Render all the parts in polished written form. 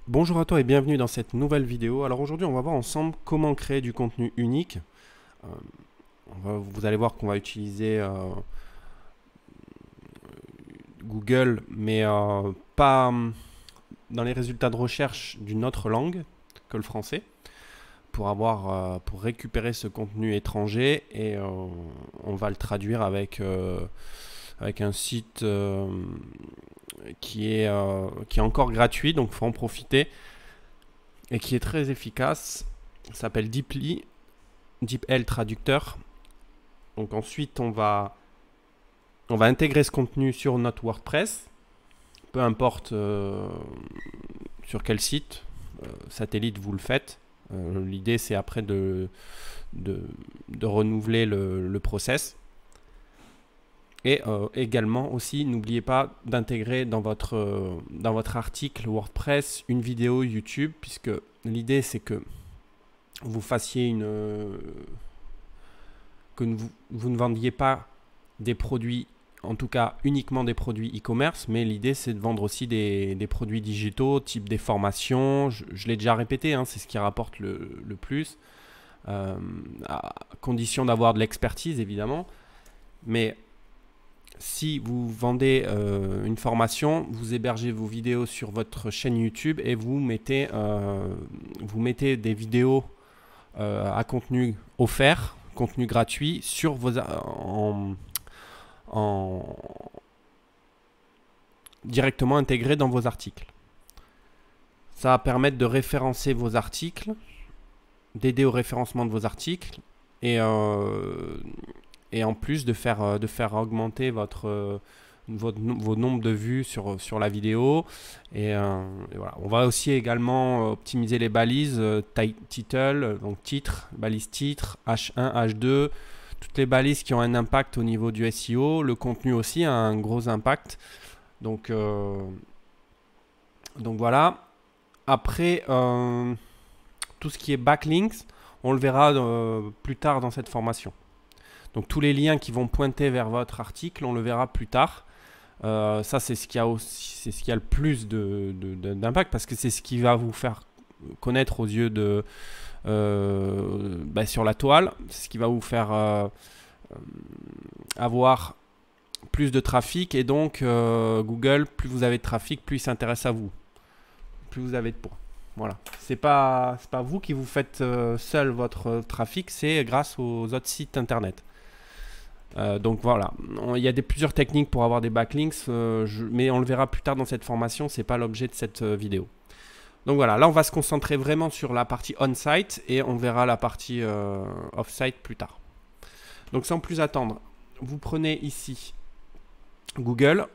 Bonjour à toi et bienvenue dans cette nouvelle vidéo. Alors aujourd'hui on va voir ensemble comment créer du contenu unique. Euh, vous allez voir qu'on va utiliser Google mais pas dans les résultats de recherche d'une autre langue que le français pour récupérer ce contenu étranger et on va le traduire avec un site qui est encore gratuit, donc il faut en profiter et qui est très efficace. Ça s'appelle Deeply, DeepL Traducteur. Donc ensuite, on va intégrer ce contenu sur notre WordPress, peu importe sur quel site, satellite vous le faites. L'idée, c'est après de renouveler le process. Et également aussi, n'oubliez pas d'intégrer dans votre article WordPress une vidéo YouTube, puisque l'idée c'est que vous fassiez que vous ne vendiez pas des produits, en tout cas uniquement des produits e-commerce, mais l'idée c'est de vendre aussi des produits digitaux, type des formations. Je l'ai déjà répété, hein, c'est ce qui rapporte le plus, à condition d'avoir de l'expertise évidemment. Mais si vous vendez une formation, vous hébergez vos vidéos sur votre chaîne YouTube et vous mettez des vidéos à contenu offert, contenu gratuit, en- directement intégré dans vos articles. Ça va permettre de référencer vos articles, d'aider au référencement de vos articles et en plus de faire augmenter vos nombres de vues sur la vidéo. Et voilà. On va aussi également optimiser les balises title, donc titre, balise titre, H1, H2, toutes les balises qui ont un impact au niveau du SEO. Le contenu aussi a un gros impact. Donc voilà. Après, tout ce qui est backlinks, on le verra plus tard dans cette formation. Donc tous les liens qui vont pointer vers votre article, on le verra plus tard. Ça, c'est ce qui a le plus d'impact parce que c'est ce qui va vous faire connaître aux yeux sur la toile. C'est ce qui va vous faire avoir plus de trafic et donc Google, plus vous avez de trafic, plus il s'intéresse à vous, plus vous avez de points. Voilà, c'est pas vous qui vous faites seul votre trafic, c'est grâce aux autres sites internet. Donc voilà, il y a plusieurs techniques pour avoir des backlinks, mais on le verra plus tard dans cette formation, c'est pas l'objet de cette vidéo. Donc voilà, là on va se concentrer vraiment sur la partie on-site et on verra la partie off-site plus tard. Donc sans plus attendre, vous prenez ici Google,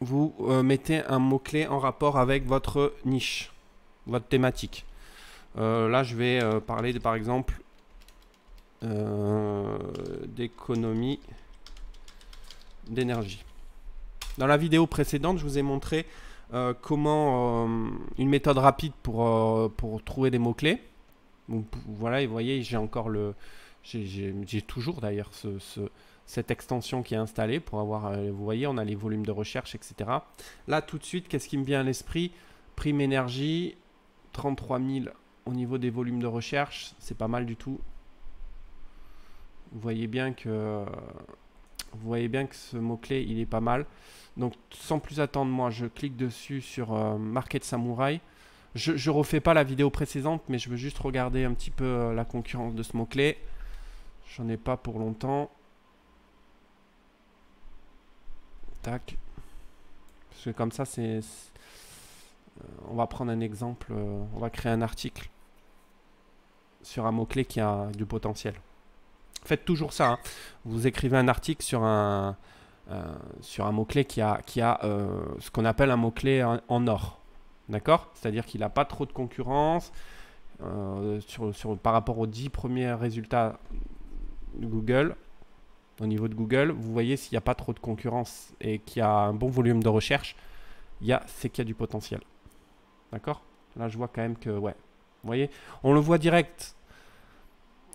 vous mettez un mot-clé en rapport avec votre niche, votre thématique. Là je vais parler par exemple d'économie d'énergie. Dans la vidéo précédente, je vous ai montré comment une méthode rapide pour trouver des mots-clés. Voilà, et vous voyez, j'ai toujours d'ailleurs cette extension qui est installée pour avoir, vous voyez, on a les volumes de recherche, etc. Là, tout de suite, qu'est-ce qui me vient à l'esprit? Prime énergie, 33 000 au niveau des volumes de recherche, c'est pas mal du tout. Vous voyez bien que ce mot-clé, il est pas mal. Donc, sans plus attendre, moi, je clique dessus sur Market Samurai. Je refais pas la vidéo précédente, mais je veux juste regarder un petit peu la concurrence de ce mot-clé. J'en ai pas pour longtemps. Tac. Parce que comme ça, on va prendre un exemple. On va créer un article sur un mot-clé qui a du potentiel. Faites toujours ça. Hein. Vous écrivez un article sur un mot-clé qui a ce qu'on appelle un mot-clé en or. D'accord? C'est-à-dire qu'il n'a pas trop de concurrence par rapport aux 10 premiers résultats de Google. Au niveau de Google, vous voyez s'il n'y a pas trop de concurrence et qu'il y a un bon volume de recherche, c'est qu'il y a du potentiel. D'accord? Là, je vois quand même que, ouais. Vous voyez? On le voit direct.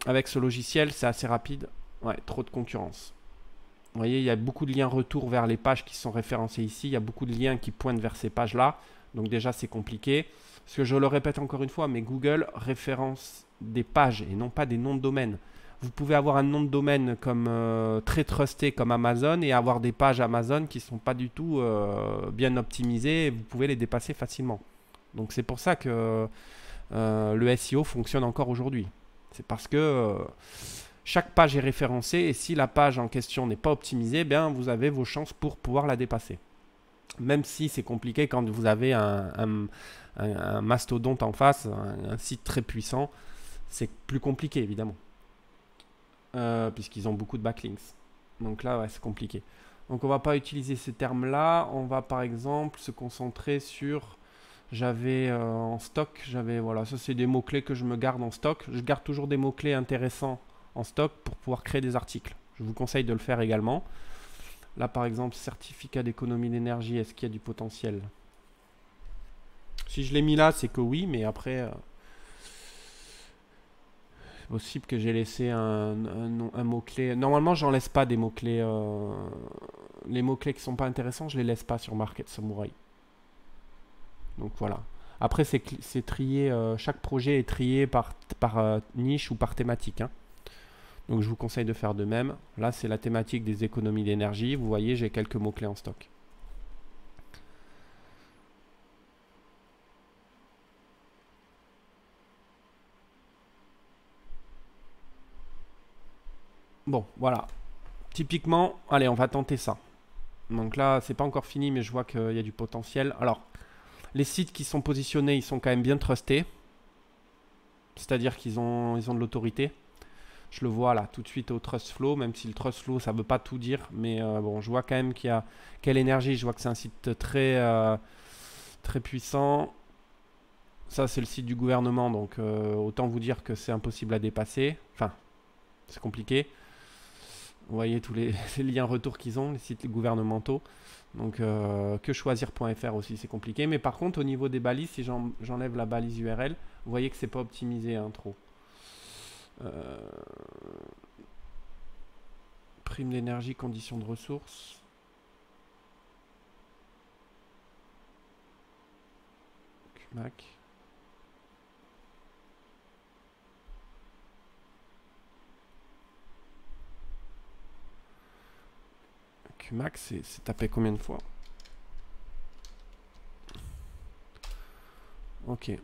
Avec ce logiciel, c'est assez rapide. Ouais, trop de concurrence. Vous voyez, il y a beaucoup de liens retour vers les pages qui sont référencées ici. Il y a beaucoup de liens qui pointent vers ces pages-là. Donc déjà, c'est compliqué. Parce que je le répète encore une fois, mais Google référence des pages et non pas des noms de domaine. Vous pouvez avoir un nom de domaine comme très trusté comme Amazon et avoir des pages Amazon qui ne sont pas du tout bien optimisées et vous pouvez les dépasser facilement. Donc c'est pour ça que le SEO fonctionne encore aujourd'hui. C'est parce que chaque page est référencée et si la page en question n'est pas optimisée, bien, vous avez vos chances pour pouvoir la dépasser. Même si c'est compliqué quand vous avez un mastodonte en face, un site très puissant, c'est plus compliqué évidemment. Puisqu'ils ont beaucoup de backlinks. Donc là, ouais, c'est compliqué. Donc on va pas utiliser ces termes-là. On va par exemple se concentrer sur... J'avais en stock, voilà, ça c'est des mots-clés que je me garde en stock. Je garde toujours des mots-clés intéressants en stock pour pouvoir créer des articles. Je vous conseille de le faire également. Là par exemple, certificat d'économie d'énergie, est-ce qu'il y a du potentiel? Si je l'ai mis là, c'est que oui, mais après... possible que j'ai laissé un mot-clé. Normalement, j'en laisse pas des mots-clés. Les mots-clés qui sont pas intéressants, je les laisse pas sur Market Samurai. Donc voilà. Après, c'est trié. Chaque projet est trié par niche ou par thématique. Hein. Donc je vous conseille de faire de même. Là, c'est la thématique des économies d'énergie. Vous voyez, j'ai quelques mots-clés en stock. Bon, voilà. Typiquement, allez, on va tenter ça. Donc là, c'est pas encore fini, mais je vois qu'il y a du potentiel. Alors, les sites qui sont positionnés, ils sont quand même bien trustés. C'est-à-dire qu'ils ont de l'autorité. Je le vois là, tout de suite au Trust Flow, même si le Trust Flow, ça ne veut pas tout dire. Mais bon, je vois quand même qu'il y a quelle énergie. Je vois que c'est un site très, très puissant. Ça, c'est le site du gouvernement, donc autant vous dire que c'est impossible à dépasser. Enfin, c'est compliqué. Vous voyez tous les liens retour qu'ils ont, les sites gouvernementaux. Donc, que choisir.fr aussi, c'est compliqué. Mais par contre, au niveau des balises, si j'enlève la balise URL, vous voyez que c'est pas optimisé hein, trop. Prime d'énergie, conditions de ressources. QMAC. QMAC, c'est tapé combien de fois? Ok.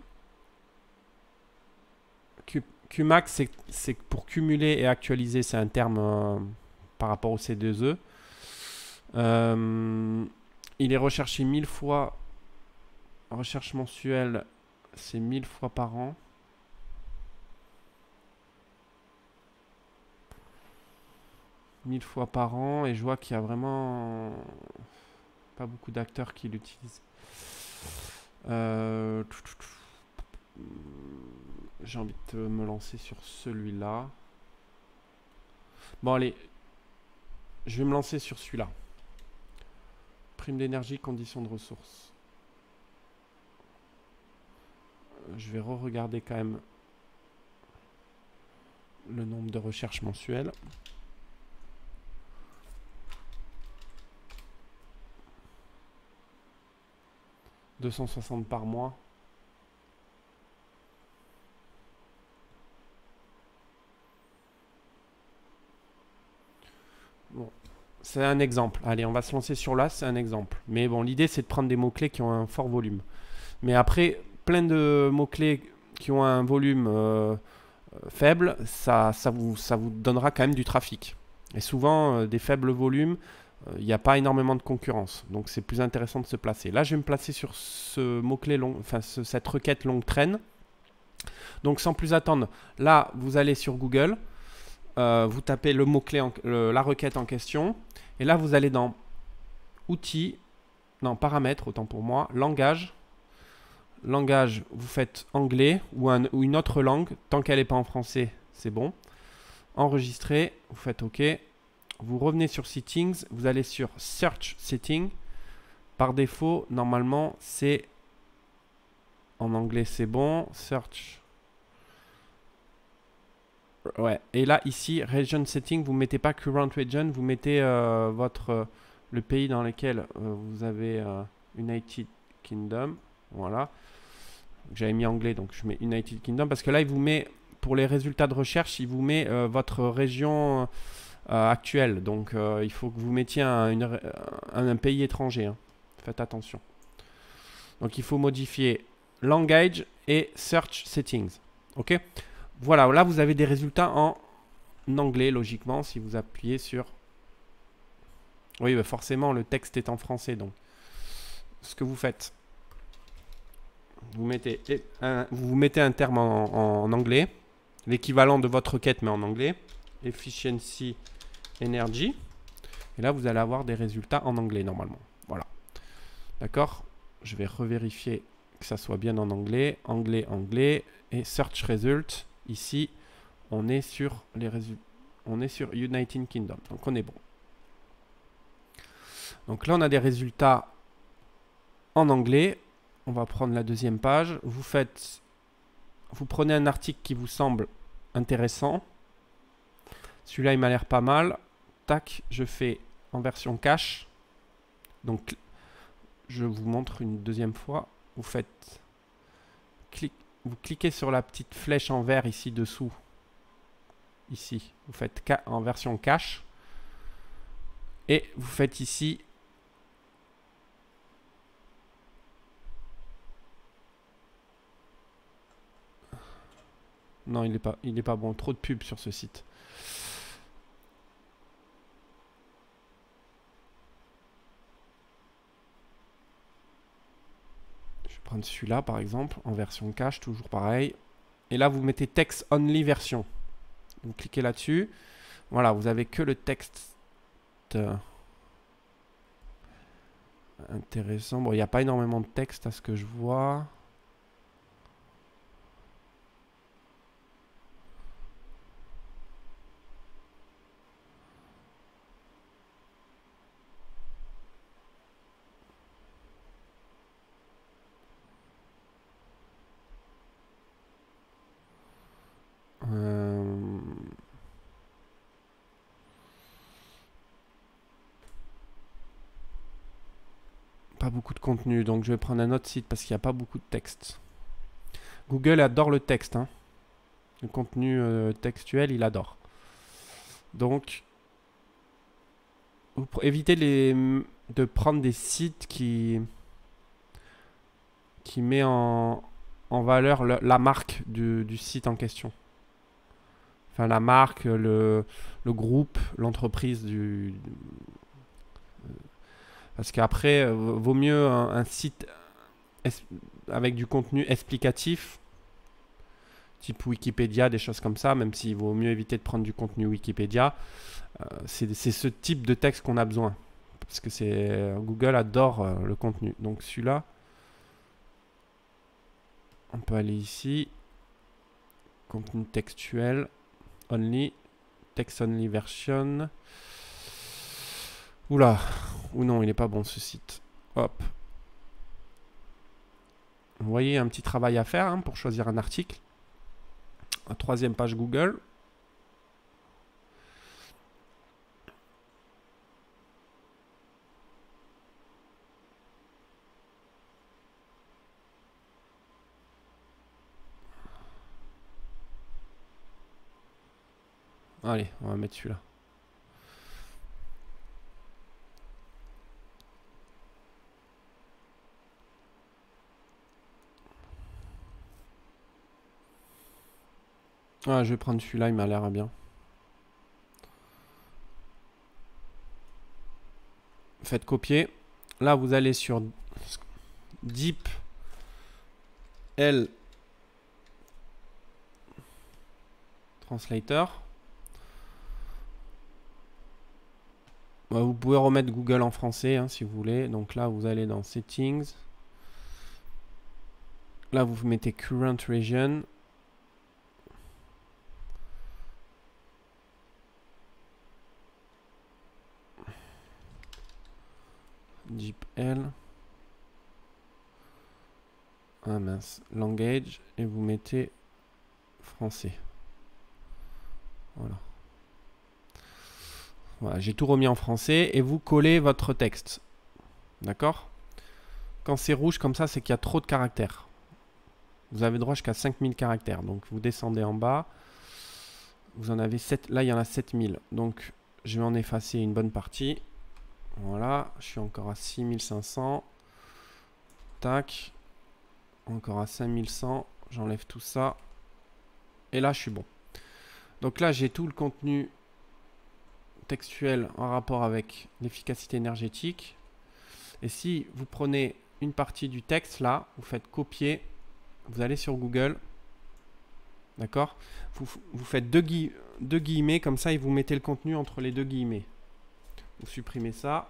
QMAC, c'est pour cumuler et actualiser, c'est un terme par rapport au C2E. Il est recherché 1000 fois. Recherche mensuelle, c'est 1000 fois par an. Mille fois par an et je vois qu'il y a vraiment pas beaucoup d'acteurs qui l'utilisent. J'ai envie de me lancer sur celui-là. Bon allez, je vais me lancer sur celui-là. Prime d'énergie, conditions de ressources. Je vais re-regarder quand même le nombre de recherches mensuelles. « 260 par mois. » Bon, c'est un exemple. Allez, on va se lancer sur là, c'est un exemple. Mais bon, l'idée, c'est de prendre des mots-clés qui ont un fort volume. Mais après, plein de mots-clés qui ont un volume faible, ça vous donnera quand même du trafic. Et souvent, des faibles volumes, il n'y a pas énormément de concurrence. Donc, c'est plus intéressant de se placer. Là, je vais me placer sur ce mot-clé long, enfin, cette requête longue traîne. Donc, sans plus attendre, là, vous allez sur Google. Vous tapez le mot-clé, la requête en question. Et là, vous allez dans outils, non, paramètres, autant pour moi, langage. Langage, vous faites anglais ou une autre langue. Tant qu'elle n'est pas en français, c'est bon. Enregistrer, vous faites OK. Vous revenez sur Settings, vous allez sur Search Setting. Par défaut, normalement, c'est en anglais, c'est bon. Search. Ouais. Et là, ici, Region Setting, vous ne mettez pas Current Region, vous mettez le pays dans lequel vous avez United Kingdom. Voilà. J'avais mis anglais, donc je mets United Kingdom. Parce que là, il vous met, pour les résultats de recherche, il vous met votre région actuelle. Donc, il faut que vous mettiez un pays étranger. Hein. Faites attention. Donc, il faut modifier Language et Search Settings. OK? Voilà, là, vous avez des résultats en anglais, logiquement, si vous appuyez sur... Oui, bah forcément, le texte est en français, donc. Ce que vous faites, vous mettez un terme en anglais, l'équivalent de votre requête, mais en anglais. Efficiency Energy. Et là, vous allez avoir des résultats en anglais, normalement. Voilà. D'accord? Je vais revérifier que ça soit bien en anglais. Anglais, anglais. Et Search Result. Ici, on est sur les résultats. On est sur United Kingdom. Donc, on est bon. Donc là, on a des résultats en anglais. On va prendre la deuxième page. Vous prenez un article qui vous semble intéressant. Celui-là, il m'a l'air pas mal. Tac, je fais en version cache. Donc, je vous montre une deuxième fois. Vous cliquez sur la petite flèche en vert ici dessous. Ici, vous faites en version cache. Et vous faites ici non, il est pas bon. Trop de pubs sur ce site. Je vais prendre celui-là, par exemple, en version cache, toujours pareil. Et là, vous mettez Text Only version. Vous cliquez là-dessus. Voilà, vous avez que le texte intéressant. Bon, il n'y a pas énormément de texte à ce que je vois. Pas beaucoup de contenu, donc je vais prendre un autre site parce qu'il n'y a pas beaucoup de texte. Google adore le texte. Hein. Le contenu textuel, il adore. Donc, évitez de prendre des sites qui met en valeur la marque du site en question. Enfin, la marque, le groupe, l'entreprise parce qu'après, vaut mieux un site avec du contenu explicatif, type Wikipédia, des choses comme ça, même s'il vaut mieux éviter de prendre du contenu Wikipédia. C'est ce type de texte qu'on a besoin. Parce que Google adore le contenu. Donc celui-là, on peut aller ici. Contenu textuel. Only. Text only version. Oula. Ou non, il n'est pas bon ce site. Hop. Vous voyez, un petit travail à faire hein, pour choisir un article. La troisième page Google. Allez, on va mettre celui-là. Ah, je vais prendre celui-là, il m'a l'air bien. Faites copier. Là, vous allez sur Deep L Translator. Vous pouvez remettre Google en français hein, si vous voulez. Donc là, vous allez dans Settings. Là, vous mettez Current Region. DeepL. Ah mince. Language. Et vous mettez français. Voilà. Voilà, j'ai tout remis en français et vous collez votre texte. D'accord? Quand c'est rouge comme ça, c'est qu'il y a trop de caractères. Vous avez droit jusqu'à 5000 caractères. Donc vous descendez en bas. Vous en avez 7. Là, il y en a 7000. Donc je vais en effacer une bonne partie. Voilà. Je suis encore à 6500. Tac. Encore à 5100. J'enlève tout ça. Et là, je suis bon. Donc là, j'ai tout le contenu textuel en rapport avec l'efficacité énergétique. Et si vous prenez une partie du texte, là, vous faites copier, vous allez sur Google, d'accord, vous faites deux guillemets, comme ça, et vous mettez le contenu entre les deux guillemets. Vous supprimez ça.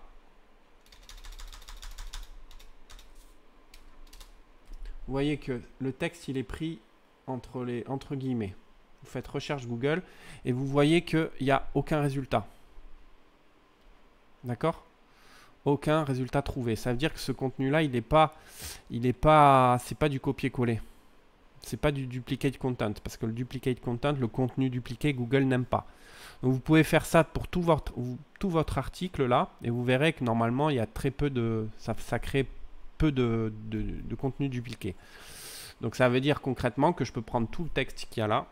Vous voyez que le texte, il est pris entre guillemets. Vous faites recherche Google et vous voyez qu'il n'y a aucun résultat. D'accord? Aucun résultat trouvé. Ça veut dire que ce contenu-là, c'est pas du copier-coller. C'est pas du duplicate content. Parce que le duplicate content, le contenu dupliqué, Google n'aime pas. Donc vous pouvez faire ça pour tout votre article là. Et vous verrez que normalement, il y a très peu de. Ça crée peu de contenu dupliqué. Donc ça veut dire concrètement que je peux prendre tout le texte qu'il y a là.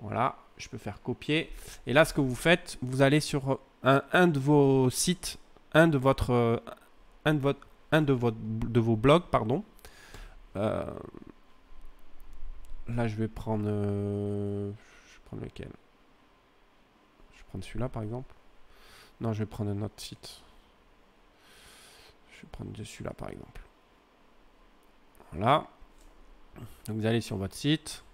Voilà. Je peux faire copier. Et là, ce que vous faites, vous allez sur un de vos sites, de vos blogs, pardon. Là, je vais prendre lequel? Je vais prendre celui-là, par exemple. Non, je vais prendre un autre site. Je vais prendre celui-là, par exemple. Voilà. Donc, vous allez sur votre site.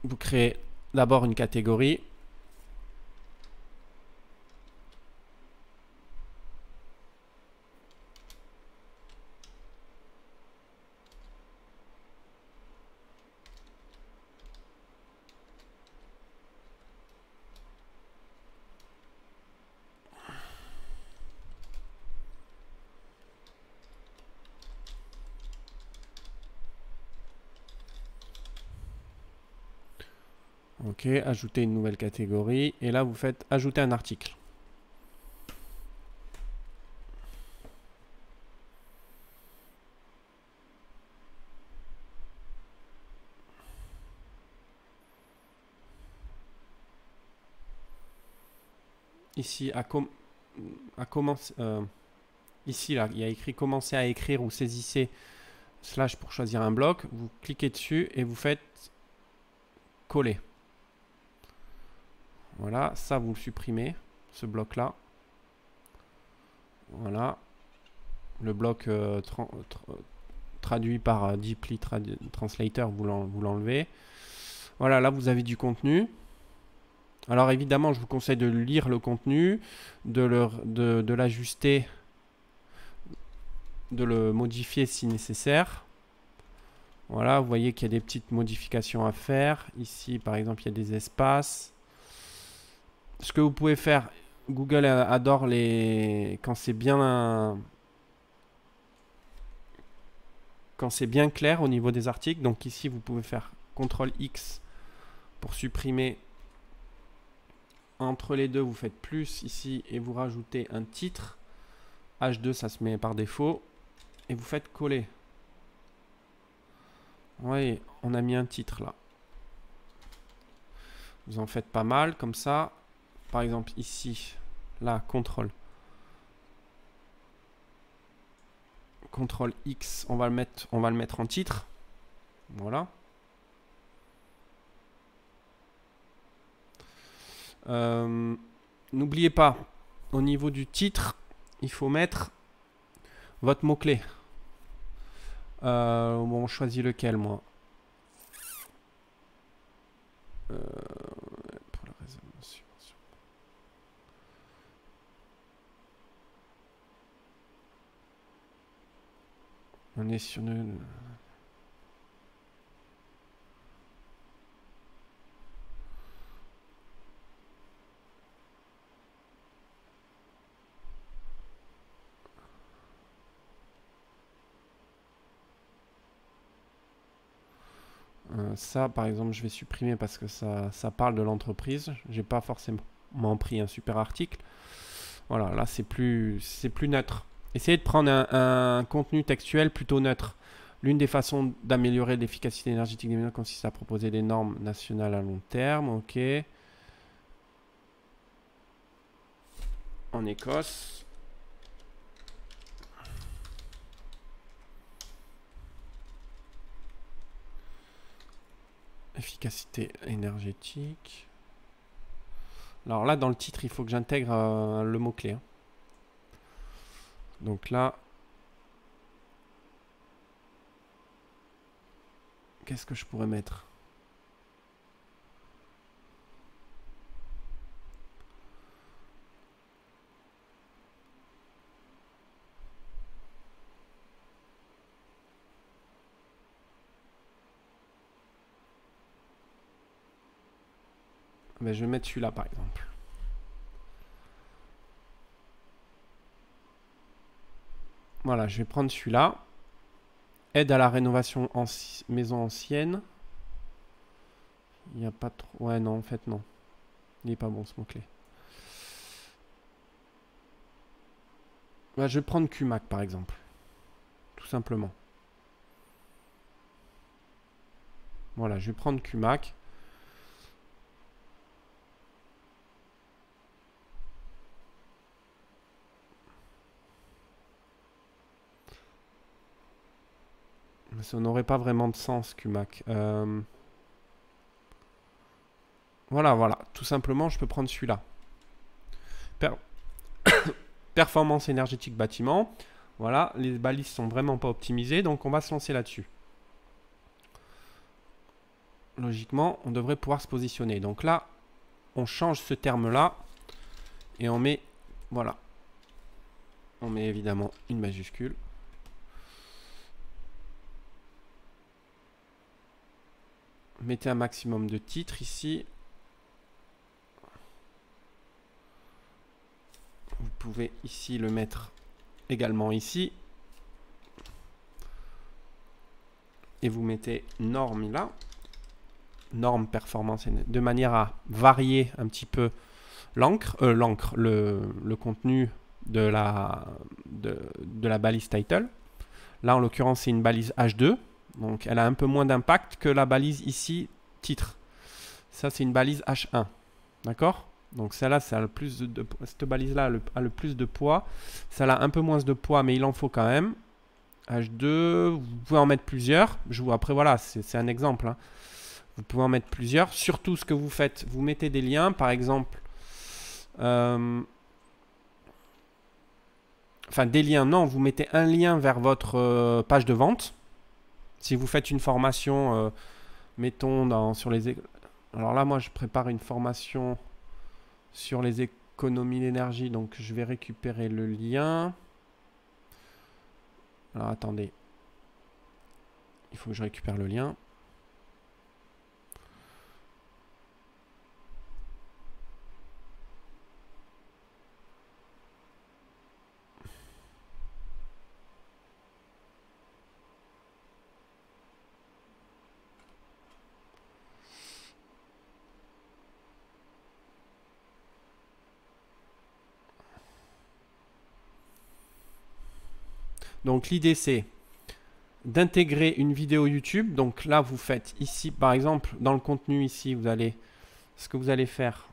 Vous créez d'abord une catégorie. Ok, ajouter une nouvelle catégorie. Et là, vous faites ajouter un article. Ici, ici, là, il y a écrit commencer à écrire ou saisissez / pour choisir un bloc. Vous cliquez dessus et vous faites coller. Voilà, ça vous le supprimez, ce bloc-là. Voilà. Le bloc traduit par Deeply Translator, vous l'enlevez. Voilà, là vous avez du contenu. Alors évidemment, je vous conseille de lire le contenu, de l'ajuster, de le modifier si nécessaire. Voilà, vous voyez qu'il y a des petites modifications à faire. Ici, par exemple, il y a des espaces. Ce que vous pouvez faire, Google adore quand c'est bien clair au niveau des articles. Donc ici, vous pouvez faire CTRL-X pour supprimer. Entre les deux, vous faites plus ici et vous rajoutez un titre. H2, ça se met par défaut. Et vous faites coller. Vous voyez, on a mis un titre là. Vous en faites pas mal comme ça. Par exemple, ici, là, CTRL X, on va le mettre en titre. Voilà. N'oubliez pas, au niveau du titre, il faut mettre votre mot-clé. Bon, on choisit lequel, moi. Pour la résolution. On est sur une... ça, par exemple, je vais supprimer parce que ça parle de l'entreprise. J'ai pas forcément pris un super article. Voilà, là c'est plus neutre. Essayez de prendre un contenu textuel plutôt neutre. L'une des façons d'améliorer l'efficacité énergétique des ménages consiste à proposer des normes nationales à long terme. Ok. En Écosse. Efficacité énergétique. Alors là, dans le titre, il faut que j'intègre le mot-clé. Hein. Donc là, qu'est-ce que je pourrais mettre? Ben, je vais mettre celui-là, par exemple. Voilà, je vais prendre celui-là. Aide à la rénovation maison ancienne. Il n'y a pas trop... Ouais, non, en fait, non. Il n'est pas bon, ce mot-clé. Ben, je vais prendre QMAC, par exemple. Tout simplement. Voilà, je vais prendre QMAC. Mais ça n'aurait pas vraiment de sens, QMAC. Voilà, voilà. Tout simplement, je peux prendre celui-là. Performance énergétique bâtiment. Voilà, les balises sont vraiment pas optimisées, donc on va se lancer là-dessus. Logiquement, on devrait pouvoir se positionner. Donc là, on change ce terme-là et on met, voilà, on met évidemment une majuscule. Mettez un maximum de titres ici. Vous pouvez ici le mettre également ici. Et vous mettez norme là. Norme performance de manière à varier un petit peu le contenu de la balise title. Là en l'occurrence c'est une balise H2, donc elle a un peu moins d'impact que la balise ici titre. Ça c'est une balise H1, d'accord? Donc celle-là, cette balise-là a le plus de poids. Celle-là a un peu moins de poids, mais il en faut quand même. H2, vous pouvez en mettre plusieurs. Après voilà, c'est un exemple. Hein. Vous pouvez en mettre plusieurs. Surtout ce que vous faites, vous mettez des liens, par exemple. Enfin, des liens, non, vous mettez un lien vers votre page de vente. Si vous faites une formation, mettons sur les... Alors là, moi, je prépare une formation sur les économies d'énergie, donc je vais récupérer le lien. Alors attendez, il faut que je récupère le lien. Donc l'idée c'est d'intégrer une vidéo YouTube. Donc là vous faites ici par exemple dans le contenu ici vous allez ce que vous allez faire.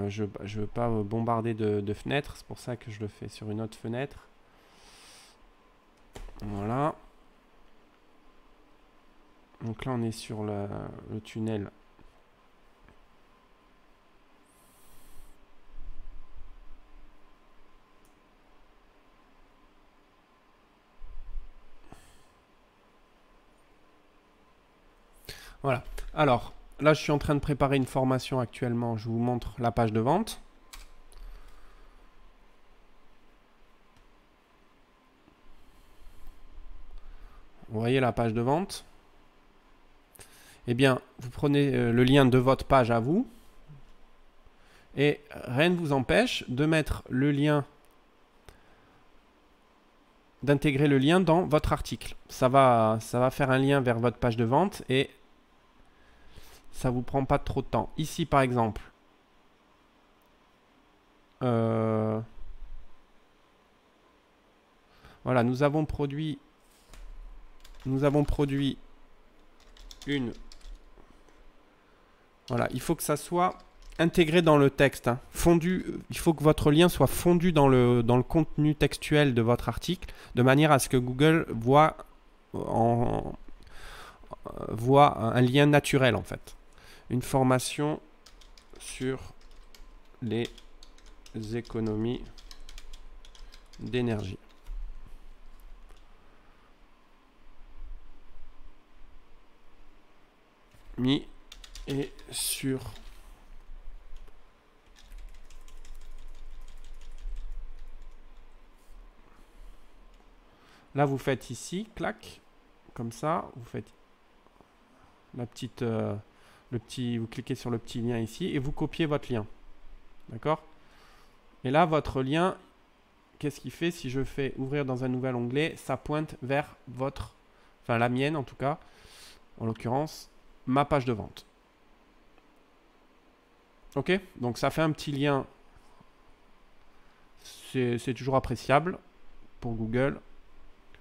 Je veux pas bombarder de fenêtres, c'est pour ça que je le fais sur une autre fenêtre. Voilà. Donc là on est sur le tunnel. Voilà. Alors, là je suis en train de préparer une formation actuellement. Je vous montre la page de vente. Vous voyez la page de vente. Eh bien, vous prenez le lien de votre page à vous. Et rien ne vous empêche de mettre le lien, d'intégrer le lien dans votre article. Ça va faire un lien vers votre page de vente et ça vous prend pas trop de temps. Ici, par exemple, voilà, nous avons produit une... Voilà, il faut que ça soit intégré dans le texte. Hein. Fondu, il faut que votre lien soit fondu dans le contenu textuel de votre article, de manière à ce que Google voit un lien naturel, en fait. Une formation sur les économies d'énergie. Mis et sur là vous faites ici, clac, comme ça, vous faites la petite vous cliquez sur le petit lien ici et vous copiez votre lien. D'accord? Et là votre lien, qu'est-ce qu'il fait? Si je fais ouvrir dans un nouvel onglet, ça pointe vers votre, enfin la mienne en tout cas, en l'occurrence, ma page de vente. Ok, donc ça fait un petit lien. C'est toujours appréciable pour Google.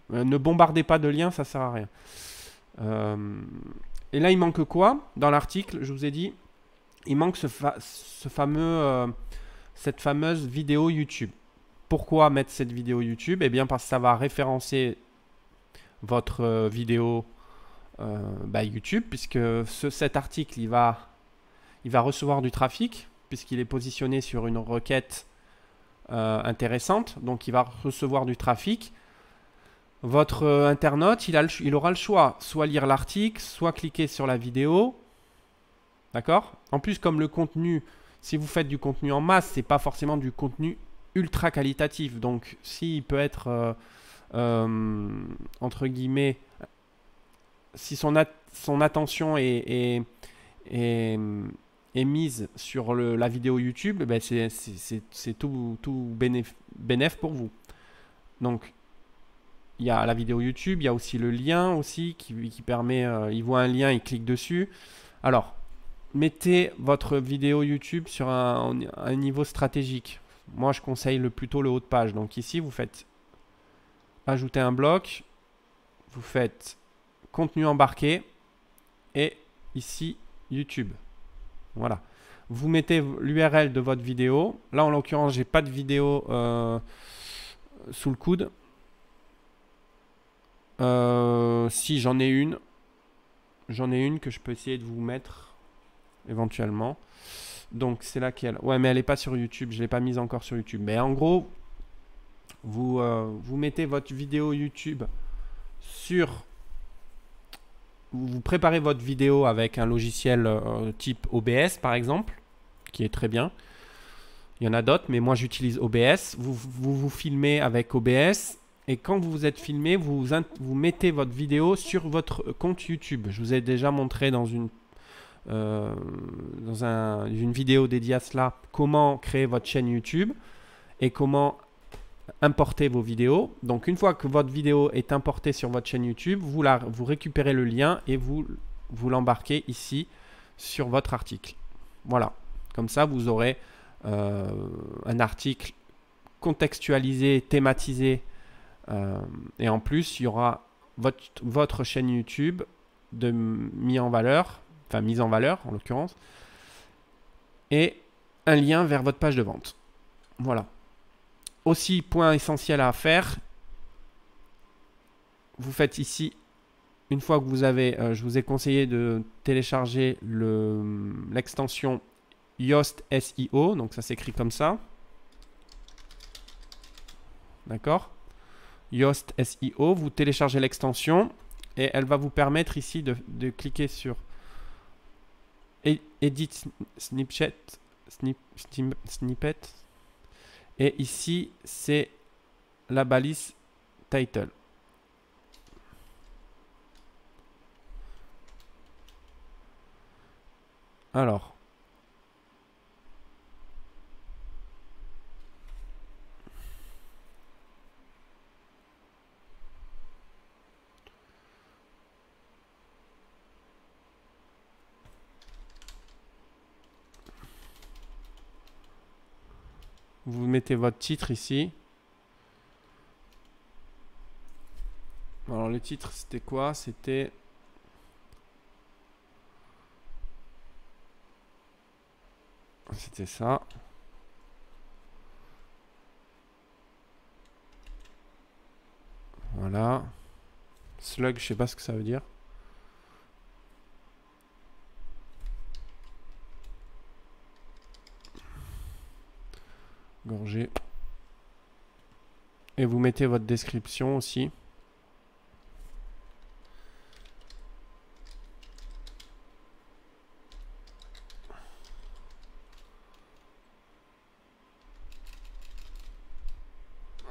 Ne bombardez pas de liens, ça sert à rien. Et là, il manque quoi? Dans l'article, je vous ai dit, il manque cette fameuse vidéo YouTube. Pourquoi mettre cette vidéo YouTube? Eh bien, parce que ça va référencer votre vidéo YouTube, puisque cet article, il va recevoir du trafic, puisqu'il est positionné sur une requête intéressante, donc il va recevoir du trafic. Votre internaute, il aura le choix, soit lire l'article, soit cliquer sur la vidéo. D'accord? En plus, comme le contenu, si vous faites du contenu en masse, c'est pas forcément du contenu ultra qualitatif. Donc, s'il peut être, entre guillemets, si son attention est mise sur la vidéo YouTube, ben c'est tout bénéf pour vous. Donc, il y a la vidéo YouTube, il y a aussi le lien aussi qui permet, il voit un lien, il clique dessus. Alors, mettez votre vidéo YouTube sur un niveau stratégique. Moi, je conseille plutôt le haut de page. Donc ici, vous faites ajouter un bloc, vous faites contenu embarqué et ici, YouTube. Voilà. Vous mettez l'URL de votre vidéo. Là, en l'occurrence, j'ai pas de vidéo sous le coude. Si j'en ai une que je peux essayer de vous mettre éventuellement. Donc c'est laquelle? Ouais, mais elle n'est pas sur YouTube, je l'ai pas mise encore sur YouTube. Mais en gros, vous mettez votre vidéo YouTube sur... Vous préparez votre vidéo avec un logiciel type OBS par exemple, qui est très bien. Il y en a d'autres, mais moi j'utilise OBS. Vous filmez avec OBS. Et quand vous vous êtes filmé, vous mettez votre vidéo sur votre compte YouTube. Je vous ai déjà montré dans une vidéo dédiée à cela comment créer votre chaîne YouTube et comment importer vos vidéos. Donc une fois que votre vidéo est importée sur votre chaîne YouTube, vous récupérez le lien et vous l'embarquez ici sur votre article. Voilà. Comme ça, vous aurez un article contextualisé, thématisé. Et en plus, il y aura votre chaîne YouTube mise en valeur en l'occurrence, et un lien vers votre page de vente. Voilà. Aussi, point essentiel à faire, vous faites ici, une fois que vous avez, je vous ai conseillé de télécharger l'extension Yoast SEO, donc ça s'écrit comme ça. D'accord? Yoast SEO, vous téléchargez l'extension et elle va vous permettre ici de cliquer sur Edit Snippet et ici c'est la balise Title. Alors, Vous mettez votre titre ici. Alors le titre c'était quoi? C'était ça. Voilà. Slug, je sais pas ce que ça veut dire. Gorgé. Et vous mettez votre description aussi.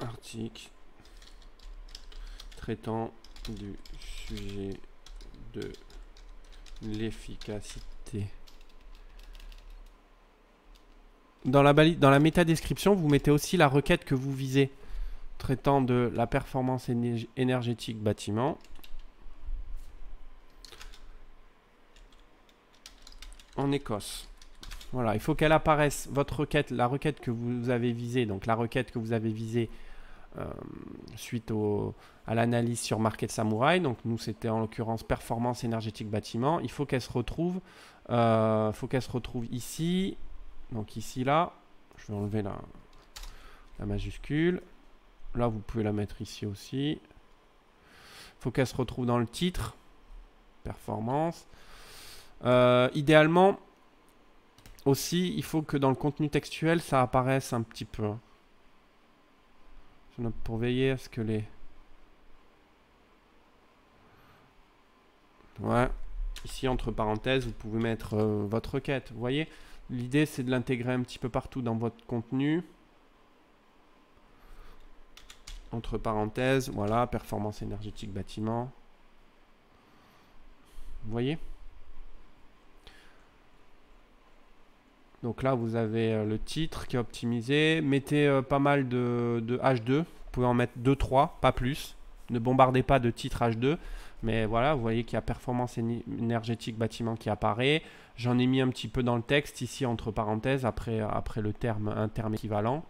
Article traitant du sujet de l'efficacité. Dans la métadescription, vous mettez aussi la requête que vous visez, traitant de la performance énergétique bâtiment. En Écosse. Voilà, il faut qu'elle apparaisse, votre requête, la requête que vous avez visée, donc la requête que vous avez visée suite à l'analyse sur Market Samurai. Donc nous, c'était en l'occurrence performance énergétique bâtiment. Il faut qu'elle se retrouve, ici. Donc ici, là, je vais enlever la majuscule. Là, vous pouvez la mettre ici aussi. Il faut qu'elle se retrouve dans le titre. Performance. Idéalement, aussi, il faut que dans le contenu textuel, ça apparaisse un petit peu. Pour veiller à ce que les... Ouais. Ici, entre parenthèses, vous pouvez mettre votre requête. Vous voyez, l'idée, c'est de l'intégrer un petit peu partout dans votre contenu. Entre parenthèses, voilà, performance énergétique bâtiment. Vous voyez? Donc là, vous avez le titre qui est optimisé. Mettez pas mal de H2. Vous pouvez en mettre 2-3, pas plus. Ne bombardez pas de titre H2. Mais voilà, vous voyez qu'il y a performance énergétique bâtiment qui apparaît. J'en ai mis un petit peu dans le texte, ici entre parenthèses, après le terme, un terme équivalent.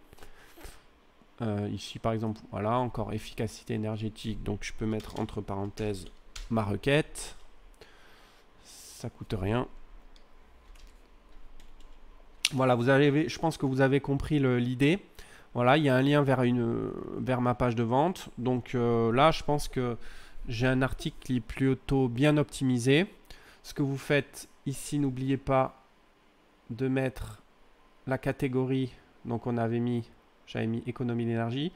Ici, par exemple, voilà, encore efficacité énergétique. Donc, je peux mettre entre parenthèses ma requête. Ça coûte rien. Voilà, je pense que vous avez compris l'idée. Voilà, il y a un lien vers ma page de vente. Donc là, je pense que j'ai un article qui est plutôt bien optimisé. Ce que vous faites ici, n'oubliez pas de mettre la catégorie. Donc j'avais mis économie d'énergie.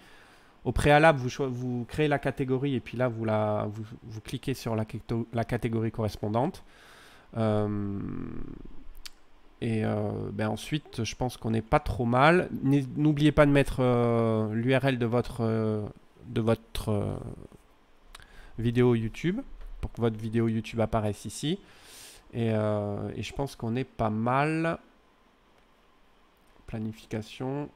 Au préalable, vous créez la catégorie et puis là, vous cliquez sur la catégorie correspondante. Ensuite, je pense qu'on n'est pas trop mal. N'oubliez pas de mettre l'URL de votre vidéo YouTube pour que votre vidéo YouTube apparaisse ici. Et je pense qu'on est pas mal. Planification.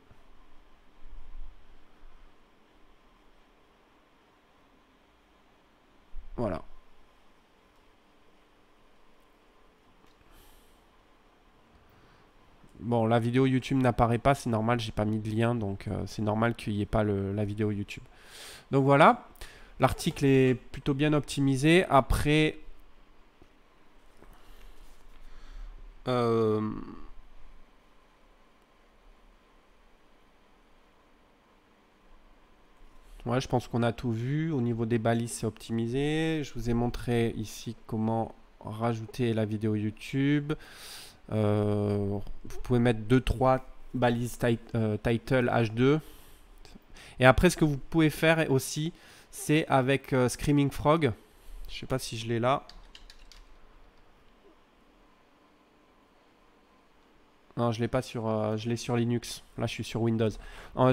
Voilà. Bon, la vidéo YouTube n'apparaît pas, c'est normal, j'ai pas mis de lien, donc c'est normal qu'il n'y ait pas la vidéo YouTube. Donc voilà, l'article est plutôt bien optimisé. Après, ouais, je pense qu'on a tout vu. Au niveau des balises, c'est optimisé. Je vous ai montré ici comment rajouter la vidéo YouTube. Vous pouvez mettre 2-3 balises title H2. Et après, ce que vous pouvez faire aussi, c'est avec Screaming Frog. Je sais pas si je l'ai là. Non, je l'ai pas je l'ai sur Linux. Là, je suis sur Windows.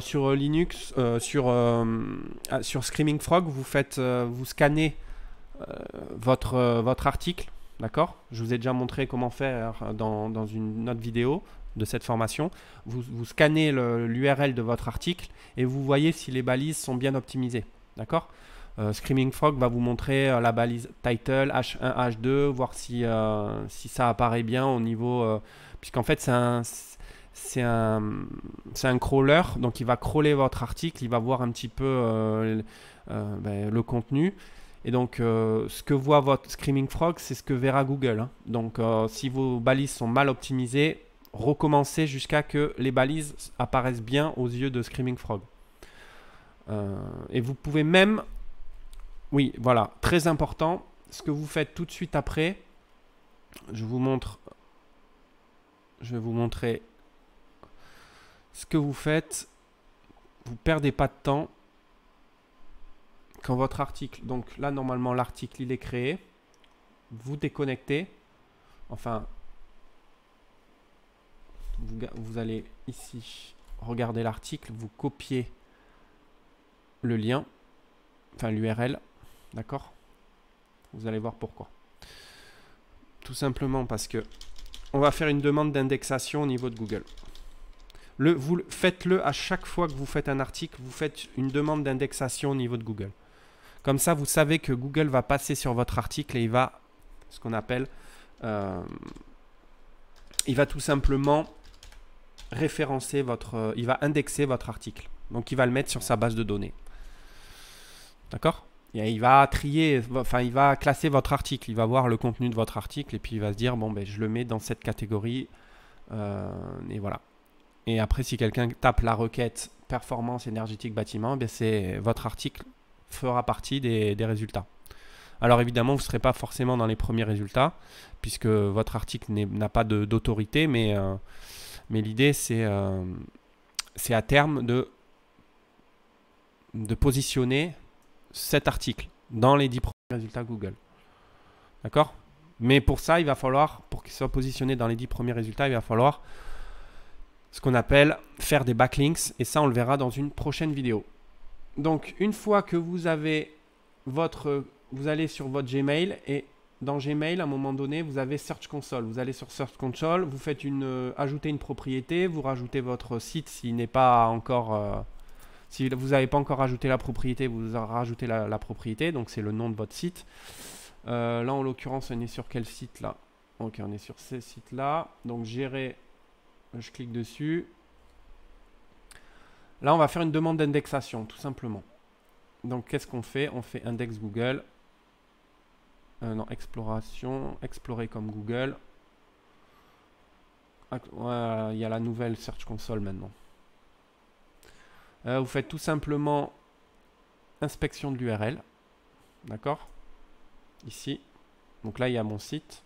Sur Linux, sur Screaming Frog, vous scannez votre article. D'accord? Je vous ai déjà montré comment faire dans une autre vidéo de cette formation. Vous scannez l'URL de votre article et vous voyez si les balises sont bien optimisées. D'accord? Screaming Frog va vous montrer la balise title, H1, H2, voir si ça apparaît bien au niveau... puisqu'en fait, c'est un crawler, donc il va crawler votre article, il va voir un petit peu le contenu. Et donc, ce que voit votre Screaming Frog, c'est ce que verra Google, hein. Donc, si vos balises sont mal optimisées, recommencez jusqu'à que les balises apparaissent bien aux yeux de Screaming Frog. Et vous pouvez même, oui, voilà, très important, ce que vous faites tout de suite après, je vais vous montrer ce que vous faites. Vous perdez pas de temps quand votre article, donc là normalement l'article il est créé, vous déconnectez, enfin vous allez ici regarder l'article, vous copiez le lien, enfin l'URL, d'accord? Vous allez voir pourquoi. Tout simplement parce que on va faire une demande d'indexation au niveau de Google. Faites-le à chaque fois que vous faites un article, vous faites une demande d'indexation au niveau de Google. Comme ça, vous savez que Google va passer sur votre article et il va, ce qu'on appelle, il va tout simplement référencer il va indexer votre article. Donc, il va le mettre sur sa base de données. D'accord? Et il va trier, enfin, il va classer votre article. Il va voir le contenu de votre article et puis il va se dire, bon, ben, je le mets dans cette catégorie. Et voilà. Et après, si quelqu'un tape la requête performance énergétique bâtiment, ben, votre article fera partie des résultats. Alors évidemment, vous ne serez pas forcément dans les premiers résultats, puisque votre article n'a pas d'autorité, mais l'idée, c'est à terme de positionner cet article dans les 10 premiers résultats Google. D'accord? Mais pour ça, il va falloir, pour qu'il soit positionné dans les 10 premiers résultats, il va falloir ce qu'on appelle faire des backlinks, et ça, on le verra dans une prochaine vidéo. Donc, une fois que vous avez vous allez sur votre Gmail, et dans Gmail, à un moment donné, vous avez Search Console. Vous allez sur Search Console, vous faites ajouter une propriété, vous rajoutez votre site s'il n'est pas encore... si vous n'avez pas encore ajouté la propriété, vous rajoutez la propriété, donc c'est le nom de votre site. Là, en l'occurrence, on est sur quel site là? Ok, on est sur ce site-là. Donc, gérer, je clique dessus. Là, on va faire une demande d'indexation, tout simplement. Donc, qu'est-ce qu'on fait? On fait index Google. Non, exploration, explorer comme Google. Voilà, il y a la nouvelle Search Console maintenant. Vous faites tout simplement inspection de l'URL. D'accord? Ici. Donc là, il y a mon site.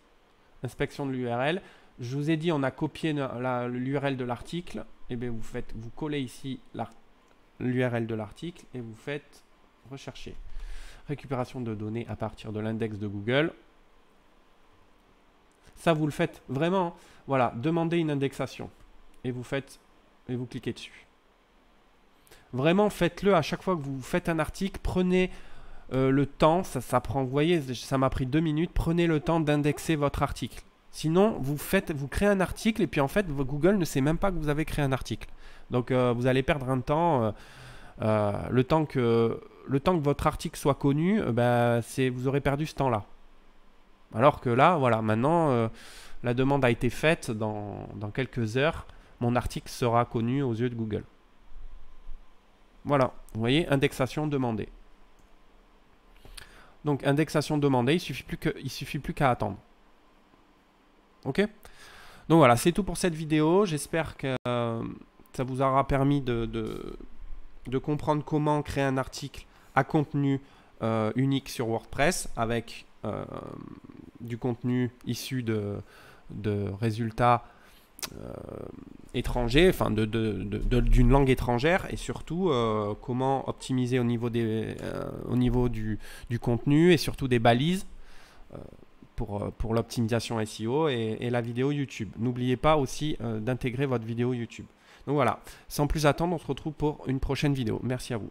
Inspection de l'URL. Je vous ai dit, on a copié l'URL de l'article. Et bien, vous collez ici l'URL de l'article et vous faites rechercher. Récupération de données à partir de l'index de Google. Ça, vous le faites vraiment. Voilà, demandez une indexation. Et vous cliquez dessus. Vraiment, faites-le à chaque fois que vous faites un article. Prenez le temps. Ça prend, vous voyez, ça m'a pris 2 minutes. Prenez le temps d'indexer votre article. Sinon, vous créez un article et puis en fait, Google ne sait même pas que vous avez créé un article. Donc, vous allez perdre un temps. Le temps que votre article soit connu, vous aurez perdu ce temps-là. Alors que là, voilà, maintenant, la demande a été faite dans quelques heures. Mon article sera connu aux yeux de Google. Voilà, vous voyez, indexation demandée. Donc, indexation demandée, il suffit plus qu'à attendre. Ok? Donc voilà, c'est tout pour cette vidéo. J'espère que ça vous aura permis de comprendre comment créer un article à contenu unique sur WordPress avec du contenu issu de résultats étrangers, enfin d'une langue étrangère, et surtout comment optimiser au niveau du contenu et surtout des balises pour l'optimisation SEO et la vidéo YouTube. N'oubliez pas aussi d'intégrer votre vidéo YouTube. Donc voilà, sans plus attendre, on se retrouve pour une prochaine vidéo. Merci à vous.